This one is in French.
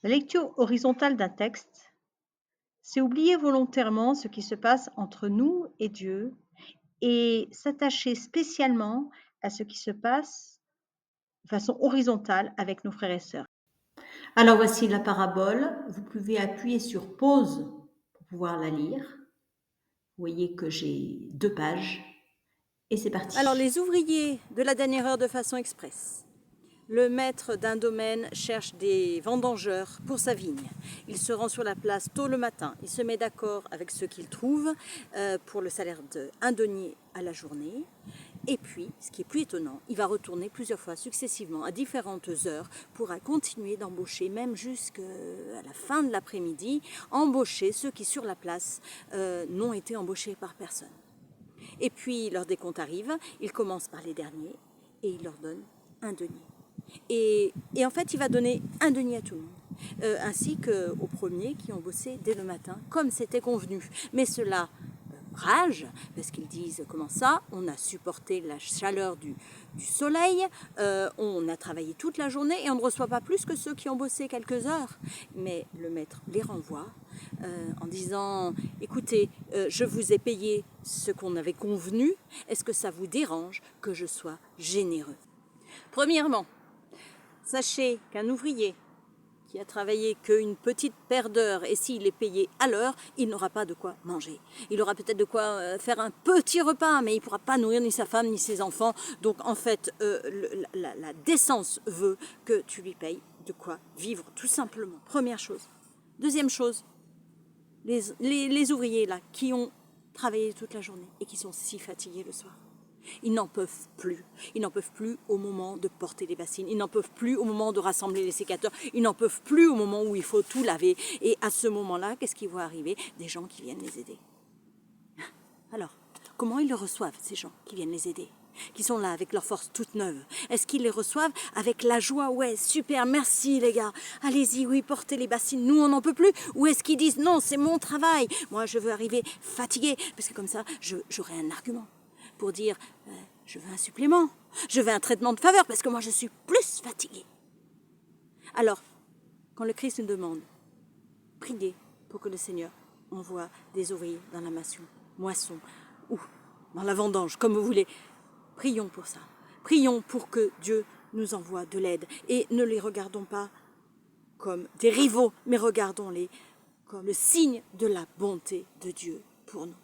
La lecture horizontale d'un texte, c'est oublier volontairement ce qui se passe entre nous et Dieu et s'attacher spécialement à ce qui se passe de façon horizontale avec nos frères et sœurs. Alors voici la parabole. Vous pouvez appuyer sur pause pour pouvoir la lire. Vous voyez que j'ai 2 pages et c'est parti. Alors, les ouvriers de la dernière heure de façon express. Le maître d'un domaine cherche des vendangeurs pour sa vigne. Il se rend sur la place tôt le matin. Il se met d'accord avec ceux qu'il trouve pour le salaire d'un denier à la journée. Et puis, ce qui est plus étonnant, il va retourner plusieurs fois successivement à différentes heures pour continuer d'embaucher, même jusqu'à la fin de l'après-midi, embaucher ceux qui sur la place n'ont été embauchés par personne. Et puis, leur décompte arrive, il commence par les derniers et il leur donne un denier. Et en fait, il va donner un denier à tout le monde, ainsi qu'aux premiers qui ont bossé dès le matin, comme c'était convenu. Mais cela rage, parce qu'ils disent comment ça, on a supporté la chaleur du soleil, on a travaillé toute la journée et on ne reçoit pas plus que ceux qui ont bossé quelques heures. Mais le maître les renvoie en disant, écoutez, je vous ai payé ce qu'on avait convenu, est-ce que ça vous dérange que je sois généreux? Premièrement, sachez qu'un ouvrier qui a travaillé qu'une petite paire d'heures et s'il est payé à l'heure, il n'aura pas de quoi manger. Il aura peut-être de quoi faire un petit repas, mais il ne pourra pas nourrir ni sa femme ni ses enfants. Donc en fait, la décence veut que tu lui payes de quoi vivre, tout simplement. Première chose. Deuxième chose, les ouvriers là qui ont travaillé toute la journée et qui sont si fatigués le soir. Ils n'en peuvent plus. Ils n'en peuvent plus au moment de porter les bassines. Ils n'en peuvent plus au moment de rassembler les sécateurs. Ils n'en peuvent plus au moment où il faut tout laver. Et à ce moment-là, qu'est-ce qui va arriver? Des gens qui viennent les aider. Alors, comment ils le reçoivent, ces gens qui viennent les aider? Qui sont là avec leur force toute neuve? Est-ce qu'ils les reçoivent avec la joie? Ouais, super, merci les gars. Allez-y, oui, portez les bassines, nous on n'en peut plus. Ou est-ce qu'ils disent non, c'est mon travail. Moi, je veux arriver fatigué. Parce que comme ça, j'aurai un argument pour dire je veux un supplément, je veux un traitement de faveur parce que moi je suis plus fatiguée. Alors, quand le Christ nous demande, priez pour que le Seigneur envoie des ouvriers dans la moisson ou dans la vendange, comme vous voulez, prions pour ça. Prions pour que Dieu nous envoie de l'aide et ne les regardons pas comme des rivaux, mais regardons-les comme le signe de la bonté de Dieu pour nous.